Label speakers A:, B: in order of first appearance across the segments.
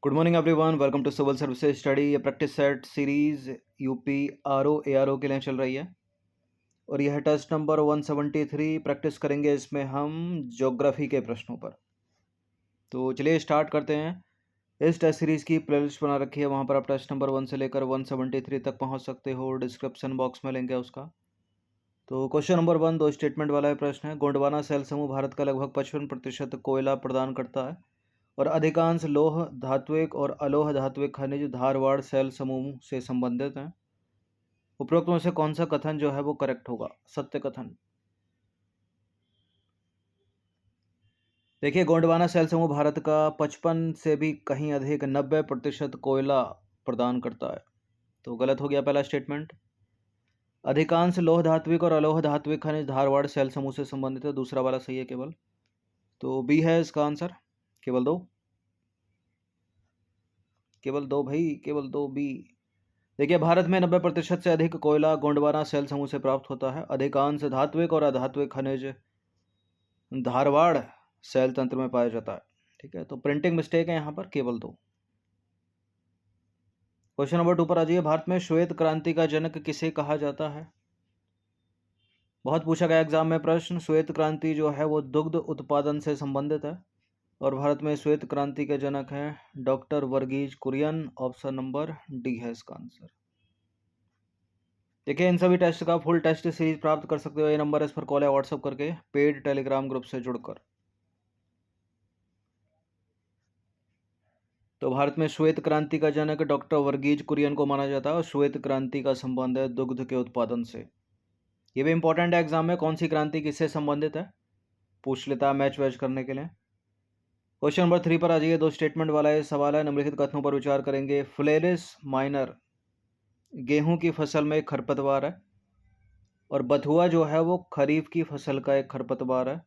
A: Good morning everyone, welcome to civil services study. ये practice set series UP RO ARO के लिए चल रही है और यह टेस्ट नंबर 173 प्रैक्टिस करेंगे। इसमें हम ज्योग्राफी के प्रश्नों पर। तो चलिए स्टार्ट करते हैं। इस टेस्ट सीरीज की प्लेलिस्ट बना रखी है, वहाँ पर आप टेस्ट नंबर 1 से लेकर 173 तक पहुँच सकते हो। डिस्क्रिप्शन बॉक्स में लिंक है उसका। तो क्वेश्चन नंबर 1 दो स्टेटमेंट वाला है प्रश्न है। गोंडवाना सेल समूह भारत का लगभग 55% कोयला प्रदान करता है और अधिकांश लौह धात्विक और अलोह धात्विक खनिज धारवाड़ सेल समूह से संबंधित हैं। उपरोक्त में से कौन सा कथन जो है वो करेक्ट होगा? सत्य कथन। देखिए, गोंडवाना सेल समूह भारत का 55 से भी कहीं अधिक 90% कोयला प्रदान करता है, तो गलत हो गया पहला स्टेटमेंट। अधिकांश लौह धात्विक और अलोह धात्विक खनिज धारवाड़ सेल समूह से संबंधित है, दूसरा वाला सही है केवल। तो बी है इसका आंसर। केवल दो भाई, केवल दो, बी। देखिए, भारत में 90% से अधिक कोयला गोंडवाना सेल समूह से प्राप्त होता है। अधिकांश धात्विक और अधात्विक खनिज धारवाड़ सेल तंत्र में पाया जाता है। ठीक है, तो प्रिंटिंग मिस्टेक है यहाँ पर, केवल दो। क्वेश्चन नंबर 2 पर आ जाइए। भारत में श्वेत क्रांति का जनक किसे कहा जाता है? बहुत पूछा गया एग्जाम में प्रश्न। श्वेत क्रांति जो है वो दुग्ध उत्पादन से संबंधित है और भारत में श्वेत क्रांति के जनक हैं doctor Verghese Kurien. Option number D है इसका आंसर। देखिए, इन सभी टेस्ट का फुल टेस्ट सीरीज प्राप्त कर सकते हो। ये नंबर इस पर कॉल है व्हाट्सअप करके, पेड टेलीग्राम ग्रुप से जुड़कर। तो भारत में श्वेत क्रांति का जनक डॉक्टर वर्गीज कुरियन को माना जाता है और श्वेत क्रांति का संबंध है दुग्ध के उत्पादन से। ये भी इंपॉर्टेंट है एग्जाम में, कौन सी क्रांति किससे संबंधित है, पूछ लेता है मैच वैच करने के लिए। क्वेश्चन नंबर 3 पर आ जाइए। दो स्टेटमेंट वाला ये सवाल है, निम्नलिखित कथनों पर विचार करेंगे। फ्लेरिस माइनर गेहूं की फसल में एक खरपतवार है और बथुआ जो है वो खरीफ की फसल का एक खरपतवार है।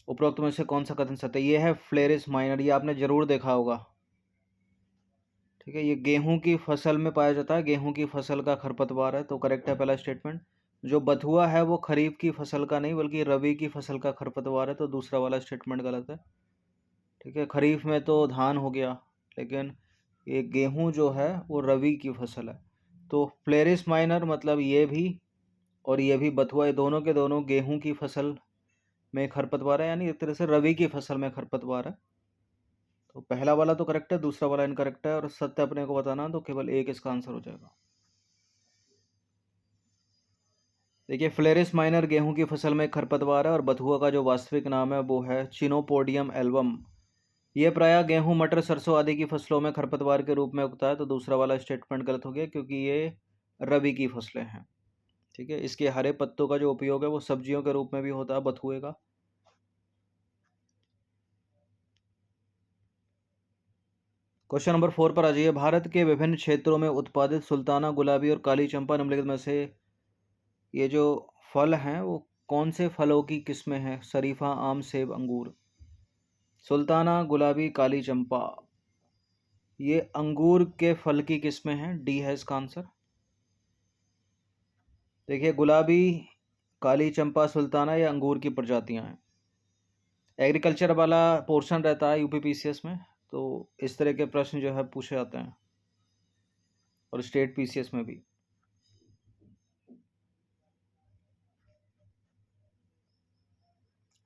A: उपरोक्त में से कौन सा कथन सत्य है? ये है फ्लेरिस माइनर, ये आपने जरूर देखा होगा। ठीक है, ये गेहूं की फसल में पाया जाता है, गेहूं की फसल का खरपतवार है, तो करेक्ट है पहला स्टेटमेंट। जो बथुआ है वो खरीफ की फसल का नहीं बल्कि रबी की फसल का खरपतवार है, तो दूसरा वाला स्टेटमेंट गलत है। ठीक है, खरीफ में तो धान हो गया, लेकिन ये गेहूं जो है वो रबी की फसल है। तो फ्लेरिस माइनर मतलब ये भी और ये भी बथुआ, ये दोनों के दोनों गेहूं की फसल में खरपतवार है, यानी एक तरह से रबी की फसल में खरपतवार है। तो पहला वाला तो करेक्ट है, दूसरा वाला इनकरेक्ट है और सत्य अपने को बताना, तो केवल एक इसका आंसर हो जाएगा। देखिए, फ्लेरिस माइनर गेहूं की फसल में खरपतवार है और बथुआ का जो वास्तविक नाम है वो है चिनोपोडियम एल्बम। ये प्रायः गेहूं, मटर, सरसों आदि की फसलों में खरपतवार के रूप में उगता है, तो दूसरा वाला स्टेटमेंट गलत हो गया क्योंकि ये रबी की फसलें हैं। ठीक है, इसके हरे पत्तों का जो उपयोग है वो सब्जियों के रूप में भी होता है बथुए का। क्वेश्चन नंबर 4 पर आ जाइए। भारत के विभिन्न क्षेत्रों में उत्पादित सुल्ताना, गुलाबी और काली चंपा निम्नलिखित में से ये जो फल हैं वो कौन से फलों की किस्में हैं? शरीफा, आम, सेब, अंगूर। सुल्ताना, गुलाबी, काली चंपा ये अंगूर के फल की किस्में हैं, डी है इसका आंसर। देखिए, गुलाबी, काली चंपा, सुल्ताना ये अंगूर की प्रजातियां हैं। एग्रीकल्चर वाला पोर्शन रहता है यूपीपीसीएस में, तो इस तरह के प्रश्न जो है पूछे जाते हैं और स्टेट पीसीएस में भी।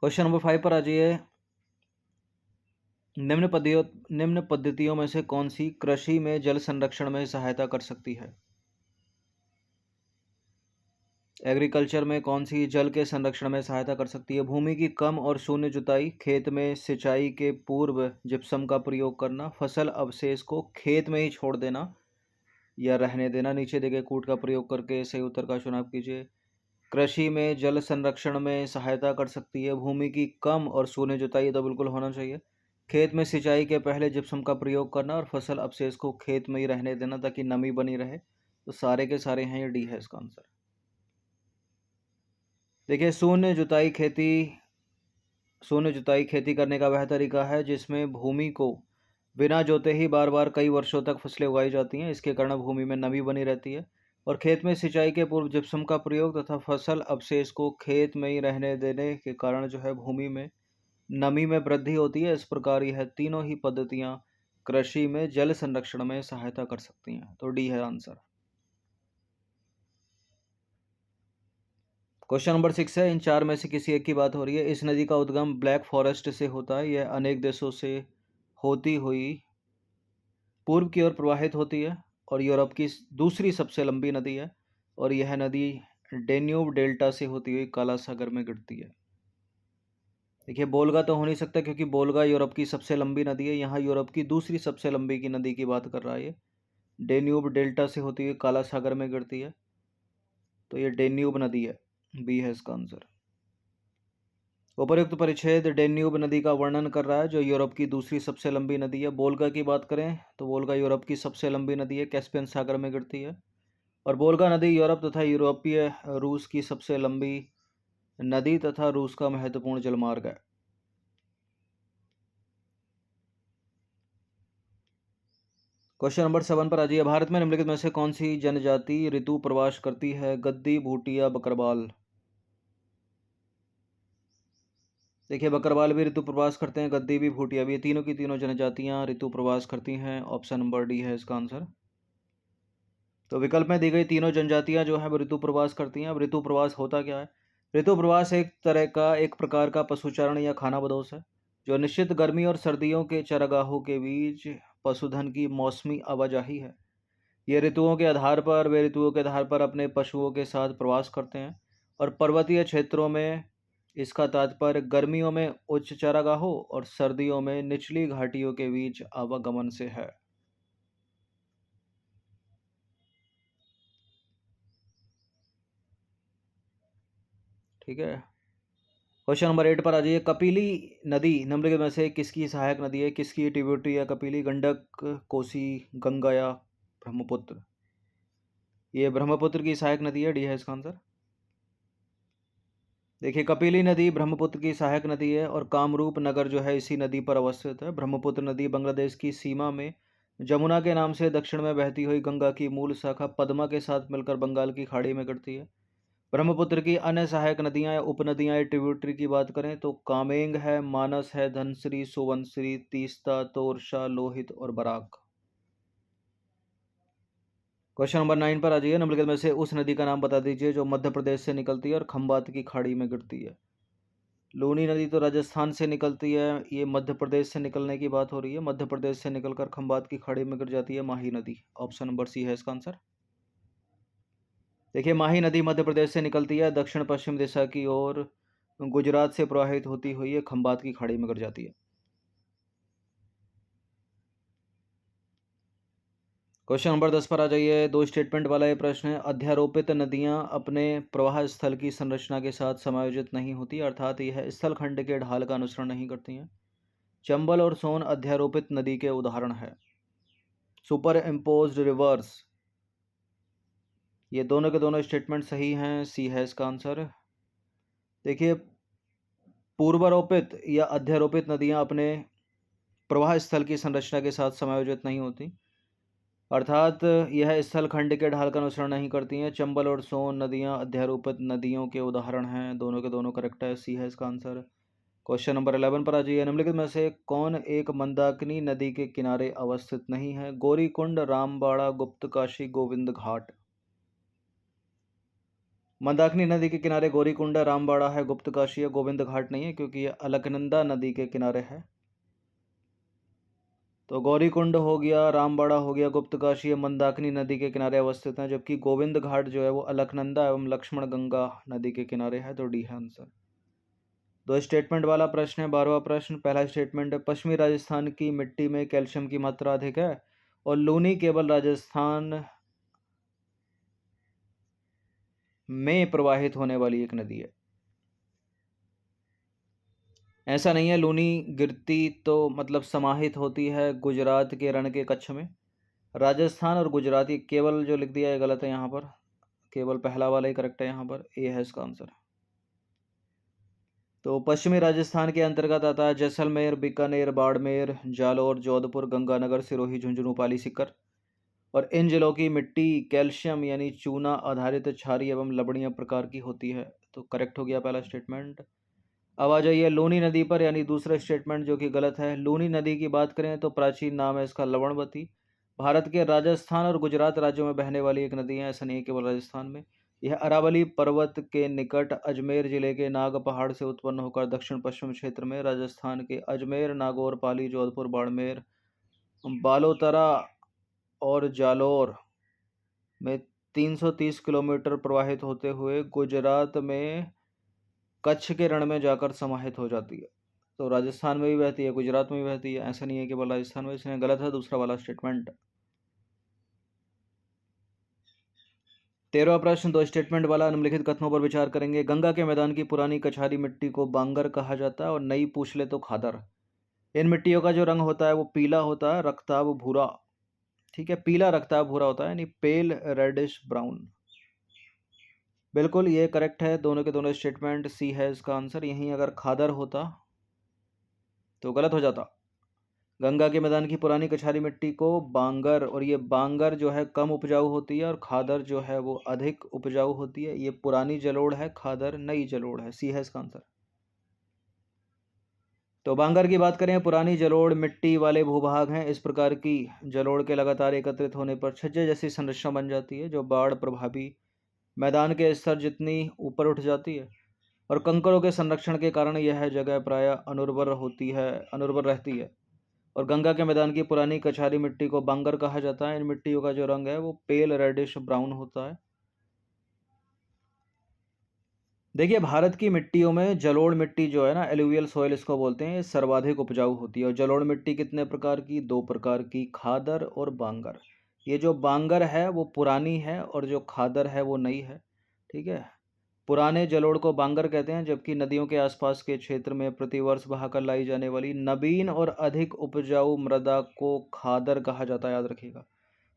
A: क्वेश्चन नंबर 5 पर आ जाइए। निम्न पद्धतियों में से कौन सी कृषि में जल संरक्षण में सहायता कर सकती है? एग्रीकल्चर में कौन सी जल के संरक्षण में सहायता कर सकती है? भूमि की कम और शून्य जुताई, खेत में सिंचाई के पूर्व जिप्सम का प्रयोग करना, फसल अवशेष को खेत में ही छोड़ देना या रहने देना। नीचे दिए गए कूट का प्रयोग करके सही उत्तर का चुनाव कीजिए। कृषि में जल संरक्षण में सहायता कर सकती है भूमि की कम और शून्य जुताई, तो बिल्कुल होना चाहिए। खेत में सिंचाई के पहले जिप्सम का प्रयोग करना और फसल अवशेष को खेत में ही रहने देना ताकि नमी बनी रहे, तो सारे के सारे हैं, ये डी है इसका आंसर। देखिए, शून्य जुताई खेती करने का वह तरीका है जिसमें भूमि को बिना जोते ही बार बार कई वर्षों तक फसलें उगाई जाती हैं। इसके कारण भूमि में नमी बनी रहती है। और खेत में सिंचाई के पूर्व जिप्सम का प्रयोग तथा फसल अवशेष को खेत में ही रहने देने के कारण जो है भूमि में नमी में वृद्धि होती है। इस प्रकार यह तीनों ही पद्धतियां कृषि में जल संरक्षण में सहायता कर सकती हैं। तो डी है आंसर। क्वेश्चन नंबर 6 है, इन चार में से किसी एक की बात हो रही है। इस नदी का उद्गम ब्लैक फॉरेस्ट से होता है। यह अनेक देशों से होती हुई पूर्व की ओर प्रवाहित होती है और यूरोप की दूसरी सबसे लंबी नदी है। और यह नदी डेन्यूब डेल्टा से होती हुई काला सागर में गिरती है। देखिए बोल्गा तो हो नहीं सकता क्योंकि बोल्गा यूरोप की सबसे लंबी नदी है। यहाँ यूरोप की दूसरी सबसे लंबी की नदी की बात कर रहा है। ये डेन्यूब डेल्टा से होती हुई काला सागर में गिरती है। तो ये डेन्यूब नदी है, बी है इसका आंसर। उपर्युक्त परिच्छेद डेन्यूब नदी का वर्णन कर रहा है, जो यूरोप की दूसरी सबसे लंबी नदी है। वोल्गा की बात करें तो वोल्गा यूरोप की सबसे लंबी नदी है, कैस्पियन सागर में गिरती है। और वोल्गा नदी यूरोप तथा यूरोपीय रूस की सबसे लंबी नदी तथा रूस का महत्वपूर्ण जलमार्ग है। क्वेश्चन नंबर 7 पर आ जाइए। भारत में निम्नलिखित में से कौन सी जनजाति ऋतु प्रवास करती है? गद्दी, भूटिया, बकरवाल। देखिए बकरवाल भी ऋतु प्रवास करते हैं, गद्दी भी, भूटिया भी, ये तीनों की तीनों जनजातियां ऋतु प्रवास करती हैं। ऑप्शन नंबर डी है इसका आंसर। तो विकल्प में दी गई तीनों जनजातियां जो है वो ऋतु प्रवास करती हैं। अब ऋतु प्रवास होता क्या है? ऋतु प्रवास एक प्रकार का पशुचारण या खानाबदोश है, जो निश्चित गर्मी और सर्दियों के चरागाहों के बीच पशुधन की मौसमी आवाजाही है। ये ऋतुओं के आधार पर अपने पशुओं के साथ प्रवास करते हैं। और पर्वतीय क्षेत्रों में इसका तात्पर्य गर्मियों में उच्च चारागाहों और सर्दियों में निचली घाटियों के बीच आवागमन से है। ठीक है। क्वेश्चन नंबर 8 पर आ जाइए। कपिली नदी निम्नलिखित में से किसकी सहायक नदी है? किसकी ट्रिब्यूटरी है कपिली? गंडक, कोसी, गंगा या ब्रह्मपुत्र? ये ब्रह्मपुत्र की सहायक नदी है, डी है इसका आंसर। देखिए कपिली नदी ब्रह्मपुत्र की सहायक नदी है और कामरूप नगर जो है इसी नदी पर अवस्थित है। ब्रह्मपुत्र नदी बांग्लादेश की सीमा में जमुना के नाम से दक्षिण में बहती हुई गंगा की मूल शाखा पद्मा के साथ मिलकर बंगाल की खाड़ी में गिरती है। ब्रह्मपुत्र की अन्य सहायक नदियां या उपनदियां या ट्रिब्यूटरी की बात करें तो कामेंग है, मानस है, धनश्री, सुबनश्री, तीस्ता, तोरशा, लोहित और बराक। क्वेश्चन नंबर 9 पर आ जाइए। निम्नलिखित में से उस नदी का नाम बता दीजिए जो मध्य प्रदेश से निकलती है और खंबात की खाड़ी में गिरती है। लूनी नदी तो राजस्थान से निकलती है, ये मध्य प्रदेश से निकलने की बात हो रही है। मध्य प्रदेश से निकलकर खंबात की खाड़ी में गिर जाती है माही नदी। ऑप्शन नंबर सी है इसका आंसर। देखिए माही नदी मध्य प्रदेश से निकलती है, दक्षिण पश्चिम दिशा की ओर गुजरात से प्रवाहित होती हुई ये खंबात की खाड़ी में गिर जाती है। क्वेश्चन नंबर 10 पर आ जाइए। दो स्टेटमेंट वाला ये प्रश्न है। अध्यारोपित नदियां अपने प्रवाह स्थल की संरचना के साथ समायोजित नहीं होती, अर्थात यह स्थल खंड के ढाल का अनुसरण नहीं करती हैं। चंबल और सोन अध्यारोपित नदी के उदाहरण है। सुपर इम्पोज्ड रिवर्स, ये दोनों के दोनों स्टेटमेंट सही हैं, सी है इसका आंसर। देखिए पूर्वारोपित या अध्यारोपित नदियां अपने प्रवाह स्थल की संरचना के साथ समायोजित नहीं होती, अर्थात यह स्थल खंड के ढाल का अनुसरण नहीं करती हैं। चंबल और सोन नदियां अध्यारोपित नदियों के उदाहरण हैं, दोनों के दोनों करेक्ट है, सी है इसका आंसर। क्वेश्चन नंबर 11 पर आ जाइए। निम्नलिखित में से कौन एक मंदाकिनी नदी के किनारे अवस्थित नहीं है? गौरीकुंड, रामबाड़ा, गुप्तकाशी, गोविंद घाट। मंदाकिनी नदी के किनारे गौरीकुंड, रामबाड़ा है, गुप्तकाशी है, गोविंद घाट नहीं है क्योंकि यह अलकनंदा नदी के किनारे है। तो गौरीकुंड हो गया, रामबाड़ा हो गया, गुप्तकाशी है, मंदाकिनी नदी के किनारे अवस्थित हैं, जबकि गोविंद घाट जो है वो अलकनंदा एवं लक्ष्मण गंगा नदी के किनारे है। तो डी है आंसर। दो स्टेटमेंट वाला प्रश्न है। 12वां प्रश्न, पहला स्टेटमेंट है पश्चिमी राजस्थान की मिट्टी में कैल्शियम की मात्रा अधिक है और लूनी केवल राजस्थान में प्रवाहित होने वाली एक नदी है। ऐसा नहीं है, लूनी गिरती तो मतलब समाहित होती है गुजरात के रण के कच्छ में। राजस्थान और गुजराती केवल जो लिख दिया है गलत है यहाँ पर, केवल पहला वाला ही करेक्ट है, यहाँ पर ए है इसका आंसर। तो पश्चिमी राजस्थान के अंतर्गत आता है जैसलमेर, बीकानेर, बाड़मेर, जालौर, जोधपुर, गंगानगर, सिरोही, झुंझुनू, पाली, सीकर। और इन जिलों की मिट्टी कैल्शियम यानी चूना आधारित क्षारीय एवं लवणीय प्रकार की होती है। तो करेक्ट हो गया पहला स्टेटमेंट। अब आ जाइए लूनी नदी पर, यानी दूसरा स्टेटमेंट जो कि गलत है। लूनी नदी की बात करें तो प्राचीन नाम है इसका लवणवती। भारत के राजस्थान और गुजरात राज्यों में बहने वाली एक नदी है, ऐसा नहीं है केवल राजस्थान में। यह अरावली पर्वत के निकट अजमेर जिले के नाग पहाड़ से उत्पन्न होकर दक्षिण पश्चिम क्षेत्र में राजस्थान के अजमेर, नागौर, पाली, जोधपुर, बाड़मेर, बालोतरा और जालोर में 330 किलोमीटर प्रवाहित होते हुए गुजरात में कच्छ के रण में जाकर समाहित हो जाती है। तो राजस्थान में भी बहती है, गुजरात में भी बहती है, ऐसा नहीं है केवल राजस्थान में, इसलिए गलत है दूसरा वाला स्टेटमेंट। 13वां प्रश्न, दो स्टेटमेंट वाला। निम्नलिखित कथनों पर विचार करेंगे। गंगा के मैदान की पुरानी कछारी मिट्टी को बांगर कहा जाता है और नई पूछ ले तो खादर। इन मिट्टियों का जो रंग होता है वो पीला होता है, रक्ताभ भूरा। ठीक है, पीला रक्ताभ भूरा होता है, यानी पेल रेडिश ब्राउन। बिल्कुल ये करेक्ट है, दोनों के दोनों स्टेटमेंट। सी है इसका आंसर। यहीं अगर खादर होता तो गलत हो जाता। गंगा के मैदान की पुरानी कछारी मिट्टी को बांगर, और ये बांगर जो है कम उपजाऊ होती है और खादर जो है वो अधिक उपजाऊ होती है। ये पुरानी जलोढ़ है, खादर नई जलोढ़ है। सी है इसका आंसर। तो बांगर की बात करें, पुरानी जलोढ़ मिट्टी वाले भूभाग हैं। इस प्रकार की जलोढ़ के लगातार एकत्रित होने पर छज्जे जैसी संरचना बन जाती है, जो बाढ़ प्रभावी मैदान के स्तर जितनी ऊपर उठ जाती है। और कंकरों के संरक्षण के कारण यह जगह प्रायः अनुर्वर रहती है। और गंगा के मैदान की पुरानी कछारी मिट्टी को बांगर कहा जाता है। इन मिट्टियों का जो रंग है वो पेल रेडिश ब्राउन होता है। देखिए, भारत की मिट्टियों में जलोढ़ मिट्टी जो है ना, एलुवियल सॉइल इसको बोलते हैं, ये सर्वाधिक उपजाऊ होती है। और जलोढ़ मिट्टी कितने प्रकार की? दो प्रकार की, खादर और बांगर। ये जो बांगर है वो पुरानी है और जो खादर है वो नई है। ठीक है, पुराने जलोढ़ को बांगर कहते हैं, जबकि नदियों के आसपास के क्षेत्र में प्रतिवर्ष बहाकर लाई जाने वाली नवीन और अधिक उपजाऊ मृदा को खादर कहा जाता है। याद रखिएगा,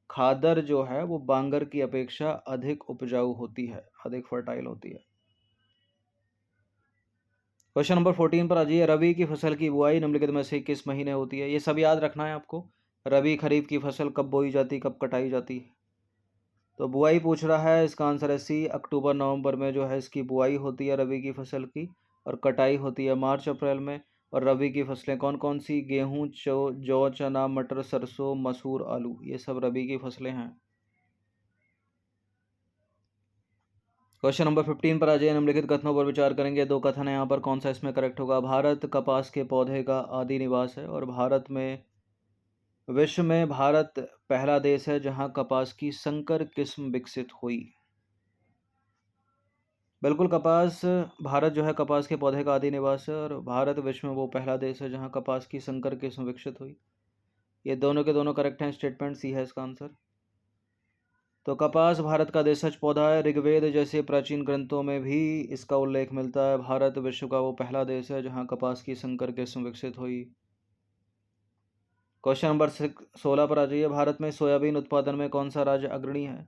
A: खादर जो है वो बांगर की अपेक्षा अधिक उपजाऊ होती है, अधिक फर्टाइल होती है। क्वेश्चन नंबर 14 पर आ जाइए। रबी की फसल की बुआई निम्नलिखित में से किस महीने होती है? ये सब याद रखना है आपको। रबी खरीफ की फसल कब बोई जाती, कब कटाई जाती? तो बुआई पूछ रहा है, इसका आंसर है सी। अक्टूबर नवंबर में जो है इसकी बुआई होती है रबी की फसल की, और कटाई होती है मार्च अप्रैल में। और रबी की फसलें कौन कौन सी? गेहूँ, जौ, चना, मटर, सरसों, मसूर, आलू, ये सब रबी की फसलें हैं। क्वेश्चन नंबर 15 पर आ जाइए। निम्नलिखित कथनों पर विचार करेंगे। दो कथन है यहाँ पर, कौन सा इसमें करेक्ट होगा? भारत कपास के पौधे का आदि निवास है, और विश्व में भारत पहला देश है जहाँ कपास की संकर किस्म विकसित हुई। बिल्कुल, कपास, भारत जो है कपास के पौधे का आदि निवास है, और भारत विश्व में वो पहला देश है जहाँ कपास की संकर किस्म विकसित हुई। ये दोनों के दोनों करेक्ट हैं, स्टेटमेंट सी है इसका आंसर। तो कपास भारत का देशज पौधा है। ऋग्वेद जैसे प्राचीन ग्रंथों में भी इसका उल्लेख मिलता है। भारत विश्व का वो पहला देश है जहाँ कपास की संकर किस्म विकसित हुई। क्वेश्चन नंबर 16 पर आ जाइए। भारत में सोयाबीन उत्पादन में कौन सा राज्य अग्रणी है?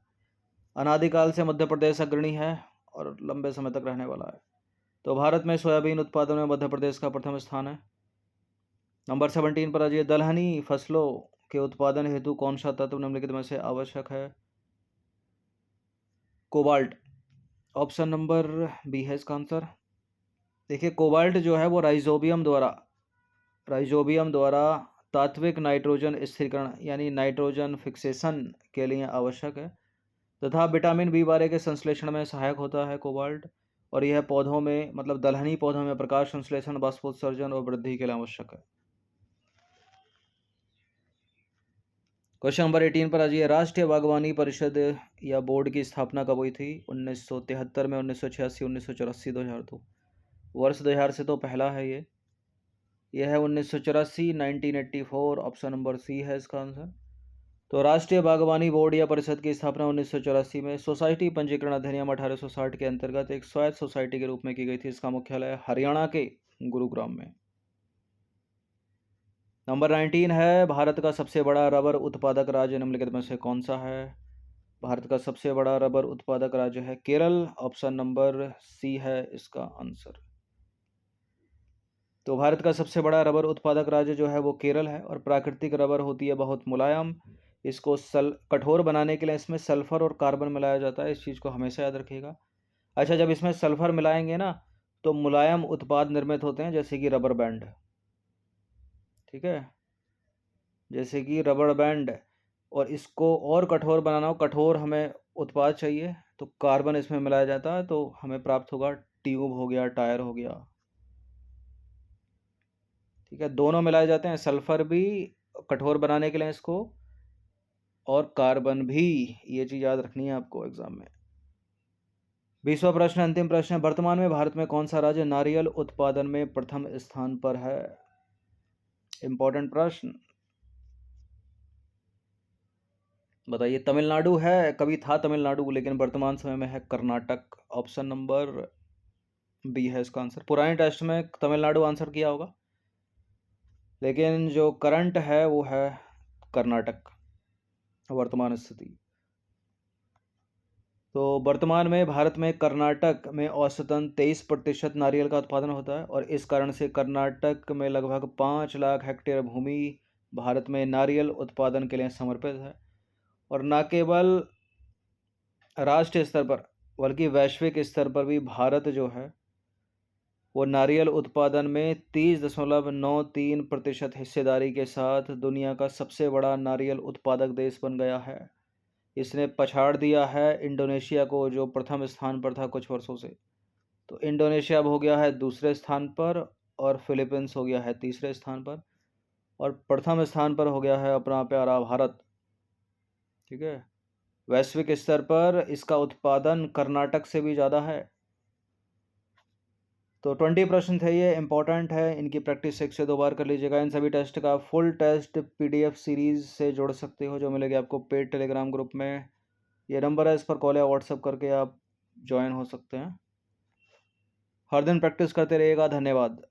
A: अनादिकाल से मध्य प्रदेश अग्रणी है और लंबे समय तक रहने वाला है। तो भारत में सोयाबीन उत्पादन में मध्य प्रदेश का प्रथम स्थान है। नंबर 17 पर आ जाइए। दलहनी फसलों के उत्पादन हेतु कौन सा तत्व निम्नलिखित में से आवश्यक है? कोबाल्ट, ऑप्शन नंबर बी है इसका आंसर। देखिए, कोबाल्ट जो है वो राइजोबियम द्वारा तात्विक नाइट्रोजन स्थिरीकरण यानी नाइट्रोजन फिक्सेशन के लिए आवश्यक है, तथा विटामिन बी12 के संश्लेषण में सहायक होता है कोबाल्ट। और यह पौधों में, मतलब दलहनी पौधों में प्रकाश संश्लेषण, बाष्पोत्सर्जन और वृद्धि के लिए आवश्यक है। क्वेश्चन नंबर 18 पर आ जाइए। राष्ट्रीय बागवानी परिषद या बोर्ड की स्थापना कब हुई थी? 1973 में, 1986, 1984, 2002। वर्ष 2000 से तो पहला है ये। यह है 1984, 1984। ऑप्शन नंबर सी है इसका आंसर। तो राष्ट्रीय बागवानी बोर्ड या परिषद की स्थापना 1984 में सोसाइटी पंजीकरण अधिनियम 1860 के अंतर्गत एक स्वायत्त सोसाइटी के रूप में की गई थी। इसका मुख्यालय हरियाणा के गुरुग्राम में। नंबर 19 है, भारत का सबसे बड़ा रबर उत्पादक राज्य निम्नलिखित में से कौन सा है? भारत का सबसे बड़ा रबर उत्पादक राज्य है केरल। ऑप्शन नंबर सी है इसका आंसर। तो भारत का सबसे बड़ा रबर उत्पादक राज्य जो है वो केरल है, और प्राकृतिक रबर होती है बहुत मुलायम। इसको कठोर बनाने के लिए इसमें सल्फर और कार्बन मिलाया जाता है, इस चीज़ को हमेशा याद रखिएगा। अच्छा, जब इसमें सल्फर मिलाएंगे ना तो मुलायम उत्पाद निर्मित होते हैं, जैसे कि रबर बैंड। ठीक है, जैसे कि रबर बैंड। और इसको और कठोर बनाना हो, कठोर हमें उत्पाद चाहिए, तो कार्बन इसमें मिलाया जाता है, तो हमें प्राप्त होगा ट्यूब हो गया, टायर हो गया। ठीक है, दोनों मिलाए जाते हैं, सल्फर भी कठोर बनाने के लिए इसको, और कार्बन भी। ये चीज़ याद रखनी है आपको एग्जाम में। 20वां प्रश्न, अंतिम प्रश्न है, वर्तमान में भारत में कौन सा राज्य नारियल उत्पादन में प्रथम स्थान पर है? इंपॉर्टेंट प्रश्न, बताइए। तमिलनाडु है, कभी था तमिलनाडु, लेकिन वर्तमान समय में है कर्नाटक। ऑप्शन नंबर बी है इसका आंसर। पुराने टेस्ट में तमिलनाडु आंसर किया होगा, लेकिन जो करंट है वो है कर्नाटक, वर्तमान स्थिति। तो वर्तमान में भारत में कर्नाटक में औसतन 23% नारियल का उत्पादन होता है, और इस कारण से कर्नाटक में लगभग 5 लाख हेक्टेयर भूमि भारत में नारियल उत्पादन के लिए समर्पित है। और न केवल राष्ट्रीय स्तर पर, बल्कि वैश्विक स्तर पर भी भारत जो है वो नारियल उत्पादन में 30.93% हिस्सेदारी के साथ दुनिया का सबसे बड़ा नारियल उत्पादक देश बन गया है। इसने पछाड़ दिया है इंडोनेशिया को, जो प्रथम स्थान पर था कुछ वर्षों से। तो इंडोनेशिया अब हो गया है दूसरे स्थान पर, और फिलीपींस हो गया है तीसरे स्थान पर, और प्रथम स्थान पर हो गया है अपना प्यारा भारत। ठीक है, वैश्विक स्तर पर इसका उत्पादन कर्नाटक से भी ज़्यादा है। तो 20 प्रश्न थे, ये इंपॉर्टेंट है, इनकी प्रैक्टिस 1 से 2 बार कर लीजिएगा। इन सभी टेस्ट का फुल टेस्ट पीडीएफ सीरीज से जोड़ सकते हो, जो मिलेगी आपको पेड टेलीग्राम ग्रुप में। ये नंबर है, इस पर कॉल या व्हाट्सएप करके आप ज्वाइन हो सकते हैं। हर दिन प्रैक्टिस करते रहिएगा। धन्यवाद।